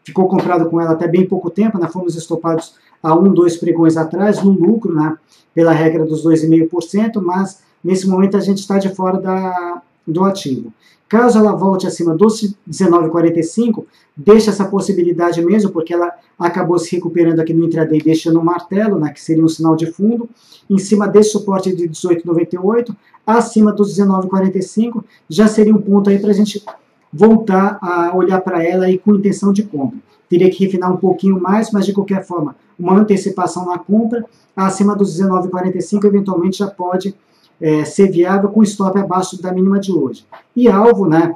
ficou comprado com ela até bem pouco tempo, né? Fomos estopados há 1, 2 pregões atrás, no lucro, né? Pela regra dos 2,5%, mas nesse momento a gente está de fora do ativo. Caso ela volte acima dos 19,45, deixa essa possibilidade mesmo, porque ela acabou se recuperando aqui no intraday, deixando um martelo, né, que seria um sinal de fundo, em cima desse suporte de 18,98, acima dos 19,45, já seria um ponto aí para a gente voltar a olhar para ela aí com intenção de compra. Teria que refinar um pouquinho mais, mas de qualquer forma, uma antecipação na compra, acima dos 19,45, eventualmente já pode ser viável com stop abaixo da mínima de hoje. E alvo, né,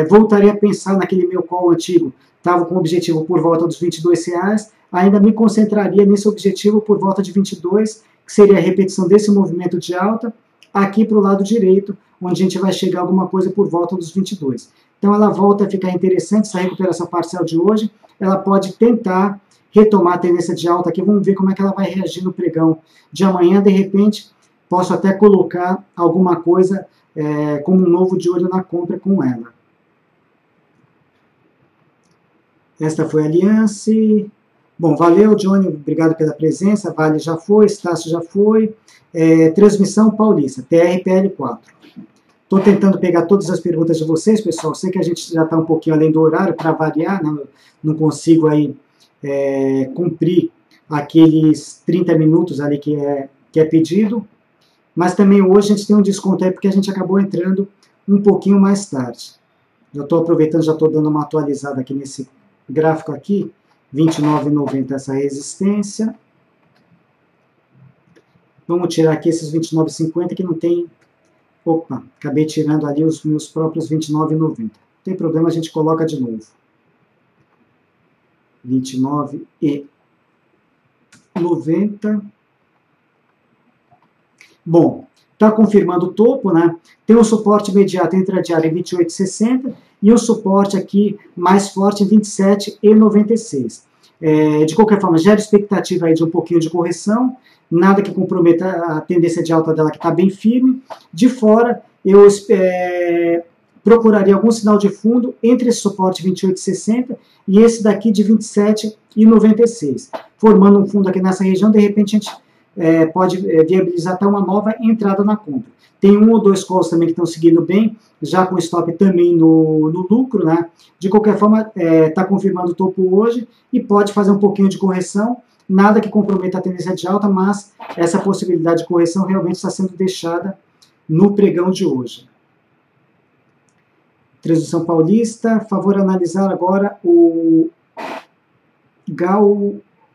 voltaria a pensar naquele meu call antigo, estava com o objetivo por volta dos R$22, ainda me concentraria nesse objetivo por volta de 22, que seria a repetição desse movimento de alta, aqui para o lado direito, onde a gente vai chegar a alguma coisa por volta dos 22. Então ela volta a ficar interessante, essa recuperação parcial de hoje, ela pode tentar retomar a tendência de alta aqui, vamos ver como é que ela vai reagir no pregão de amanhã, de repente, posso até colocar alguma coisa como um novo de olho na compra com ela. Esta foi a Alliance. Bom, valeu, Johnny, obrigado pela presença. Vale já foi, Estácio já foi. Transmissão Paulista, TRPL4. Estou tentando pegar todas as perguntas de vocês, pessoal. Sei que a gente já está um pouquinho além do horário, para variar, né? Não consigo aí cumprir aqueles 30 minutos ali que é pedido. Mas também hoje a gente tem um desconto aí, porque a gente acabou entrando um pouquinho mais tarde. Já estou aproveitando, já estou dando uma atualizada aqui nesse gráfico aqui, 29,90 essa resistência. Vamos tirar aqui esses 29,50 que não tem... Opa, acabei tirando ali os meus próprios 29,90. Não tem problema, a gente coloca de novo. 29,90. Bom, está confirmando o topo, né? Tem um suporte imediato intradiário em 28,60 e um suporte aqui mais forte em 27,96. De qualquer forma, gera expectativa aí de um pouquinho de correção, nada que comprometa a tendência de alta dela, que está bem firme. De fora, eu procuraria algum sinal de fundo entre esse suporte 28,60 e esse daqui de 27,96. Formando um fundo aqui nessa região, de repente a gente pode viabilizar até uma nova entrada na compra. Tem um ou dois calls também que estão seguindo bem, já com stop também no lucro, né? De qualquer forma, está confirmando o topo hoje e pode fazer um pouquinho de correção, nada que comprometa a tendência de alta, mas essa possibilidade de correção realmente está sendo deixada no pregão de hoje. Transmissão Paulista, favor analisar agora o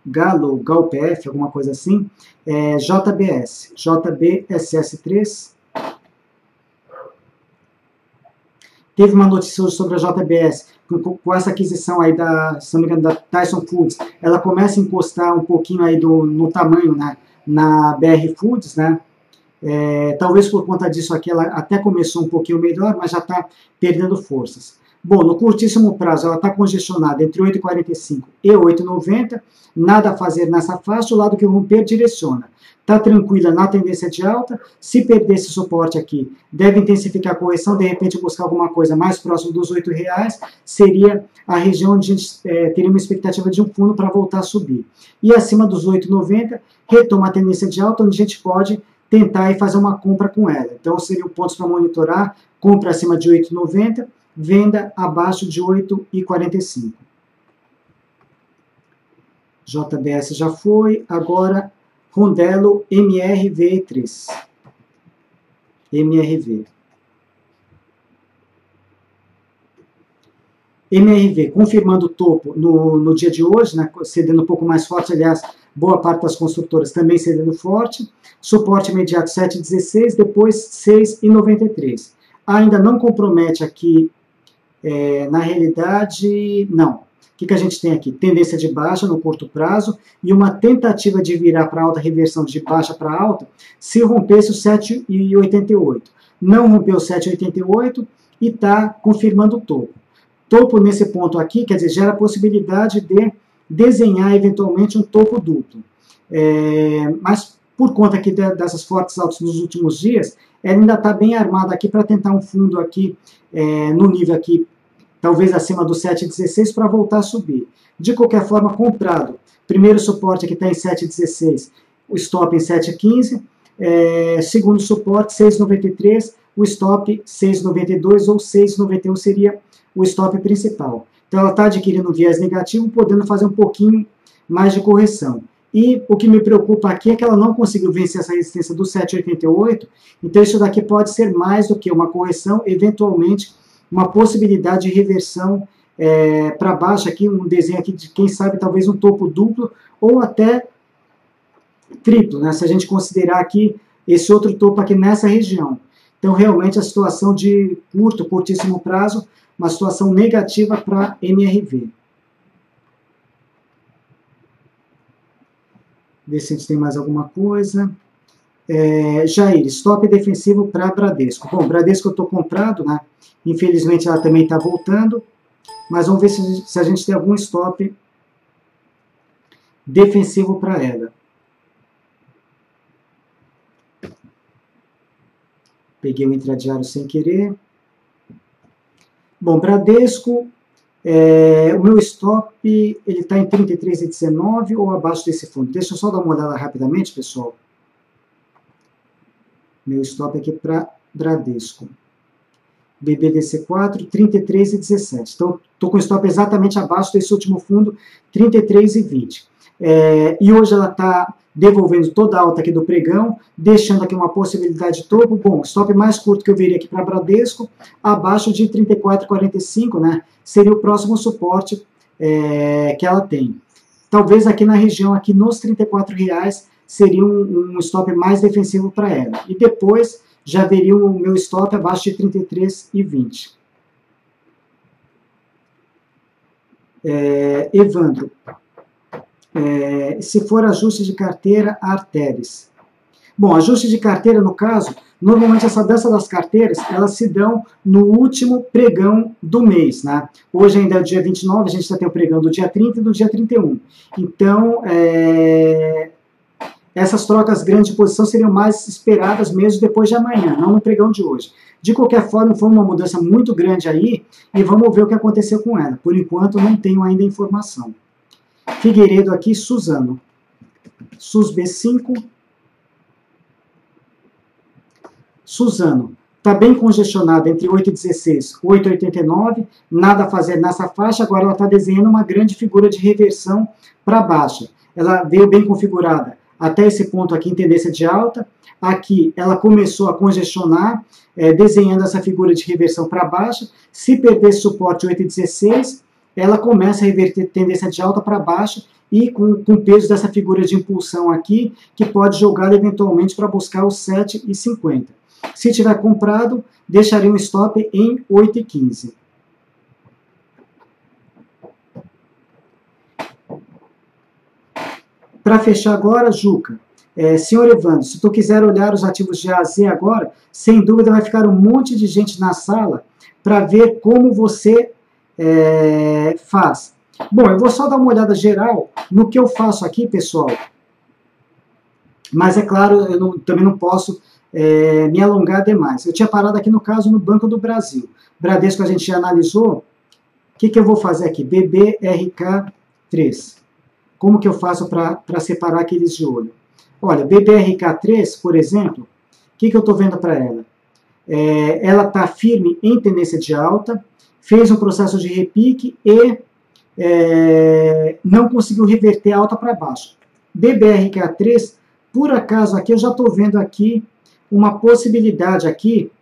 GALPF, alguma coisa assim, JBSS3. Teve uma notícia hoje sobre a JBS, com essa aquisição aí se não me engano, da Tyson Foods, ela começa a encostar um pouquinho aí no tamanho, né, na BR Foods, né? Talvez por conta disso aqui ela até começou um pouquinho melhor, mas já está perdendo forças. Bom, no curtíssimo prazo ela está congestionada entre 8,45 e 8,90, nada a fazer nessa faixa, o lado que romper direciona. Está tranquila na tendência de alta, se perder esse suporte aqui, deve intensificar a correção, de repente buscar alguma coisa mais próximo dos R$8, seria a região onde a gente teria uma expectativa de um fundo para voltar a subir. E acima dos 8,90, retoma a tendência de alta, onde a gente pode tentar e fazer uma compra com ela. Então, seriam pontos para monitorar, compra acima de 8,90, venda abaixo de 8,45. JBS já foi, agora Rondelo MRV3. MRV, confirmando o topo no dia de hoje, né, cedendo um pouco mais forte, aliás, boa parte das construtoras também cedendo forte, suporte imediato 7,16, depois 6,93. Ainda não compromete aqui, na realidade, não. O que a gente tem aqui? Tendência de baixa no curto prazo e uma tentativa de virar para alta, reversão de baixa para alta, se rompesse o 7,88. Não rompeu o 7,88 e está confirmando o topo. Topo nesse ponto aqui, quer dizer, gera a possibilidade de desenhar eventualmente um topo duplo. Mas por conta aqui dessas fortes altas nos últimos dias, ela ainda está bem armada aqui para tentar um fundo aqui no nível aqui, talvez acima do 7,16 para voltar a subir. De qualquer forma, comprado. Primeiro suporte aqui está em 7,16, o stop em 7,15, segundo suporte 6,93, o stop 6,92 ou 6,91 seria o stop principal. Então ela está adquirindo um viés negativo, podendo fazer um pouquinho mais de correção. E o que me preocupa aqui é que ela não conseguiu vencer essa resistência do 7,88, então isso daqui pode ser mais do que uma correção, eventualmente uma possibilidade de reversão para baixo, aqui um desenho aqui de, quem sabe, talvez um topo duplo ou até triplo, né, se a gente considerar aqui esse outro topo aqui nessa região. Então realmente a situação de curtíssimo prazo, uma situação negativa para MRV. Ver se a gente tem mais alguma coisa. Jair, stop defensivo para Bradesco. Bom, Bradesco eu estou comprado, né? Infelizmente ela também está voltando, mas vamos ver se a gente tem algum stop defensivo para ela. Peguei o intradiário sem querer. Bom, Bradesco, o meu stop ele está em 33,19 ou abaixo desse fundo. Deixa eu só dar uma olhada rapidamente, pessoal. Meu stop aqui para Bradesco. BBDC4, 33,17. Então, estou com o stop exatamente abaixo desse último fundo, 33,20. E hoje ela está devolvendo toda a alta aqui do pregão, deixando aqui uma possibilidade de topo. Bom, stop mais curto que eu veria aqui para Bradesco, abaixo de 34,45, né? Seria o próximo suporte que ela tem. Talvez aqui na região, aqui nos R$34, seria um stop mais defensivo para ela. E depois já veria o meu stop abaixo de 33,20. Evandro, se for ajuste de carteira, Arteris. Bom, ajuste de carteira, no caso, normalmente essa dança das carteiras, elas se dão no último pregão do mês, né? Hoje ainda é o dia 29, a gente já tem o pregão do dia 30 e do dia 31. Então, essas trocas grandes de posição seriam mais esperadas mesmo depois de amanhã, não no pregão de hoje. De qualquer forma, foi uma mudança muito grande aí, e vamos ver o que aconteceu com ela. Por enquanto, não tenho ainda informação. Figueiredo aqui, Suzano. SUS B5. Suzano. Está bem congestionada entre 8,16 e 8,89. Nada a fazer nessa faixa. Agora ela está desenhando uma grande figura de reversão para baixa. Ela veio bem configurada até esse ponto aqui em tendência de alta. Aqui ela começou a congestionar, desenhando essa figura de reversão para baixa. Se perder esse suporte 8,16, ela começa a reverter tendência de alta para baixa e com o peso dessa figura de impulsão aqui, que pode jogar eventualmente para buscar os 7,50. Se tiver comprado, deixaria um stop em 8,15. Para fechar agora, Juca, senhor Evandro, se tu quiser olhar os ativos de A a Z agora, sem dúvida vai ficar um monte de gente na sala para ver como você faz. Bom, eu vou só dar uma olhada geral no que eu faço aqui, pessoal. Mas é claro, eu também não posso me alongar demais. Eu tinha parado aqui no caso no Banco do Brasil. Bradesco a gente já analisou. O que eu vou fazer aqui? BBRK3. Como que eu faço para separar aqueles de olho? Olha, BBRK3, por exemplo, o que eu estou vendo para ela? Ela está firme em tendência de alta, fez um processo de repique e não conseguiu reverter a alta para baixo. BBRK3, por acaso, aqui eu já estou vendo aqui uma possibilidade aqui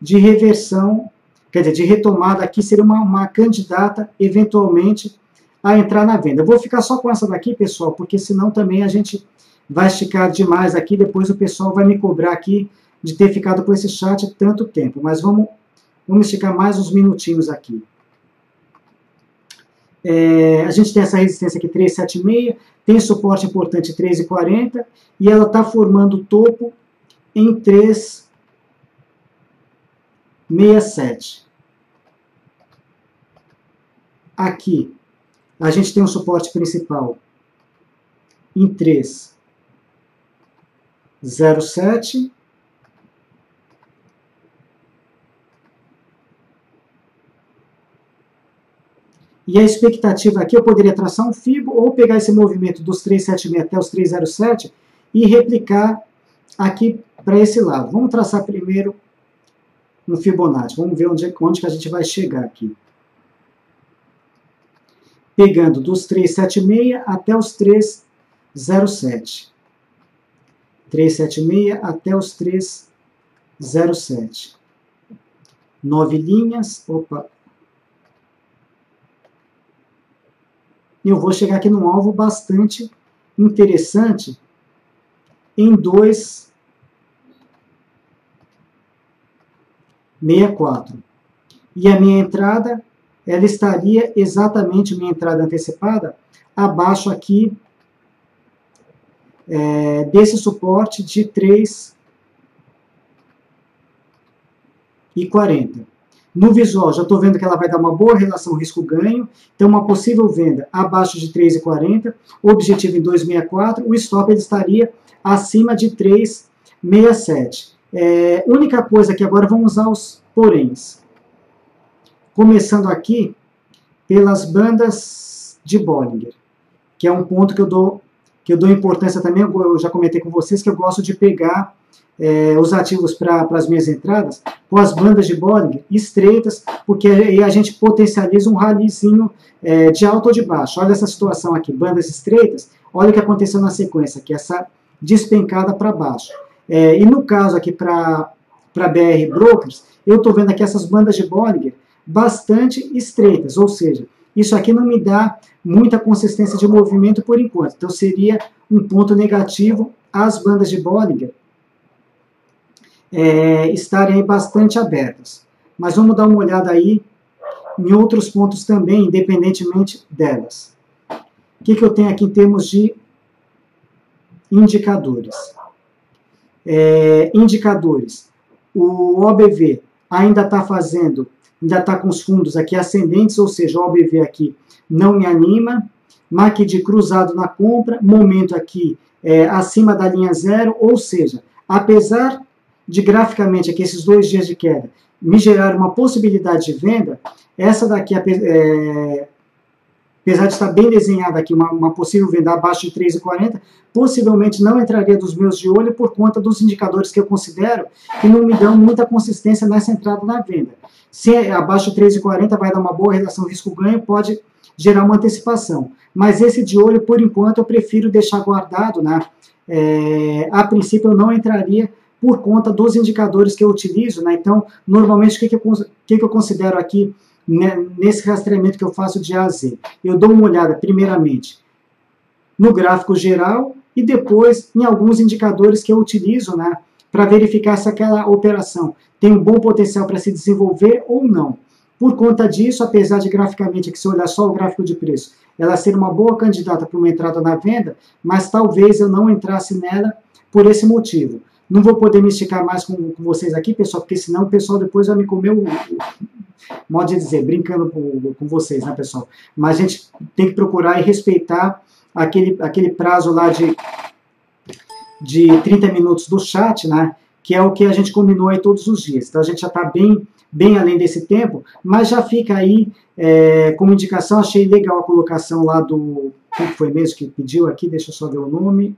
de reversão, quer dizer, de retomada aqui, seria uma candidata, eventualmente, a entrar na venda. Eu vou ficar só com essa daqui, pessoal, porque senão também a gente vai esticar demais aqui, depois o pessoal vai me cobrar aqui de ter ficado com esse chat tanto tempo. Mas vamos esticar mais uns minutinhos aqui. A gente tem essa resistência aqui, 3,76, tem suporte importante 3,40, e ela está formando topo em 3,67. Aqui, a gente tem um suporte principal em 3,07. E a expectativa aqui, eu poderia traçar um FIBO ou pegar esse movimento dos 3,76 até os 3,07 e replicar aqui para esse lado. Vamos traçar primeiro um Fibonacci. Vamos ver onde que a gente vai chegar aqui. Pegando dos 376 até os 307. 376 até os 307. 9 linhas. Opa. Eu vou chegar aqui num alvo bastante interessante em 2,64. E a minha entrada, ela estaria exatamente, minha entrada antecipada, abaixo aqui desse suporte de 3,40. No visual, já estou vendo que ela vai dar uma boa relação risco-ganho, então uma possível venda abaixo de 3,40, objetivo em 2,64, o stop ele estaria acima de 3,67. Única coisa que agora vamos usar os poréns. Começando aqui pelas bandas de Bollinger, que é um ponto que eu dou importância também. Eu já comentei com vocês que eu gosto de pegar os ativos para as minhas entradas com as bandas de Bollinger estreitas, porque aí a gente potencializa um rallyzinho de alto ou de baixo. Olha essa situação aqui, bandas estreitas, olha o que aconteceu na sequência, que é essa despencada para baixo. E no caso aqui para BR Brokers, eu estou vendo aqui essas bandas de Bollinger bastante estreitas, ou seja, isso aqui não me dá muita consistência de movimento por enquanto, então seria um ponto negativo as bandas de Bollinger estarem aí bastante abertas. Mas vamos dar uma olhada aí em outros pontos também, independentemente delas. O que eu tenho aqui em termos de indicadores? Indicadores. O OBV ainda está com os fundos aqui ascendentes, ou seja, o OBV aqui não me anima. MACD cruzado na compra, momento aqui acima da linha zero, ou seja, apesar de graficamente aqui esses 2 dias de queda me gerar uma possibilidade de venda, essa daqui, apesar de estar bem desenhada aqui, uma possível venda abaixo de 3,40, possivelmente não entraria dos meus de olho por conta dos indicadores que eu considero que não me dão muita consistência nessa entrada na venda. Se abaixo de 3,40 vai dar uma boa relação risco-ganho, pode gerar uma antecipação. Mas esse de olho, por enquanto, eu prefiro deixar guardado, né? A princípio eu não entraria por conta dos indicadores que eu utilizo, né? Então, normalmente, o que eu considero aqui, né, nesse rastreamento que eu faço de A a Z? Eu dou uma olhada, primeiramente, no gráfico geral e depois em alguns indicadores que eu utilizo, né, para verificar se aquela operação tem um bom potencial para se desenvolver ou não. Por conta disso, apesar de graficamente, que se olhar só o gráfico de preço, ela ser uma boa candidata para uma entrada na venda, mas talvez eu não entrasse nela por esse motivo. Não vou poder me esticar mais com vocês aqui, pessoal, porque senão o pessoal depois vai me comer modo de dizer, brincando com vocês, né, pessoal? Mas a gente tem que procurar e respeitar aquele prazo lá de 30 minutos do chat, né, que é o que a gente combinou aí todos os dias. Então a gente já está bem além desse tempo, mas já fica aí como indicação. Achei legal a colocação lá do... Quem foi mesmo que pediu aqui? Deixa eu só ver o nome.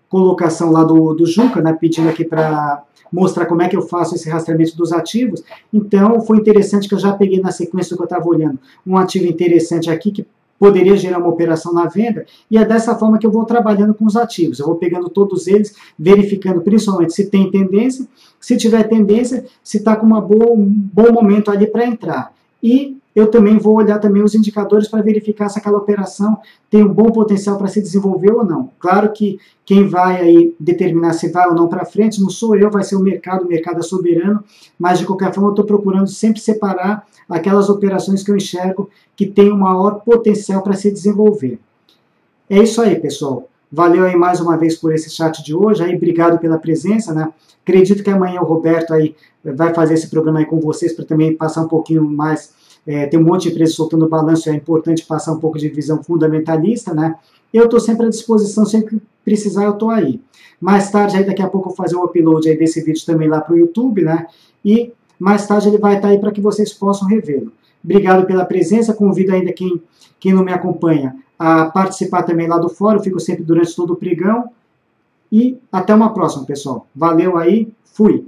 Colocação lá do Juca, né, pedindo aqui para mostrar como é que eu faço esse rastreamento dos ativos. Então, foi interessante que eu já peguei na sequência do que eu estava olhando um ativo interessante aqui que poderia gerar uma operação na venda, e é dessa forma que eu vou trabalhando com os ativos. Eu vou pegando todos eles, verificando principalmente se tem tendência, se tiver tendência, se está com um bom momento ali para entrar. E eu também vou olhar também os indicadores para verificar se aquela operação tem um bom potencial para se desenvolver ou não. Claro que quem vai aí determinar se vai ou não para frente não sou eu, vai ser o mercado é soberano, mas de qualquer forma eu estou procurando sempre separar aquelas operações que eu enxergo que tem um maior potencial para se desenvolver. É isso aí, pessoal. Valeu aí mais uma vez por esse chat de hoje, aí obrigado pela presença, né? Acredito que amanhã o Roberto aí vai fazer esse programa aí com vocês para também passar um pouquinho mais. Tem um monte de empresas soltando balanço, é importante passar um pouco de visão fundamentalista, né? Eu estou sempre à disposição, sempre que precisar eu estou aí. Mais tarde, aí, daqui a pouco eu vou fazer um upload aí desse vídeo também lá para o YouTube, né? E mais tarde ele vai estar aí para que vocês possam revê-lo. Obrigado pela presença, convido ainda quem não me acompanha a participar também lá do fórum, eu fico sempre durante todo o pregão. e até uma próxima, pessoal. Valeu aí, fui!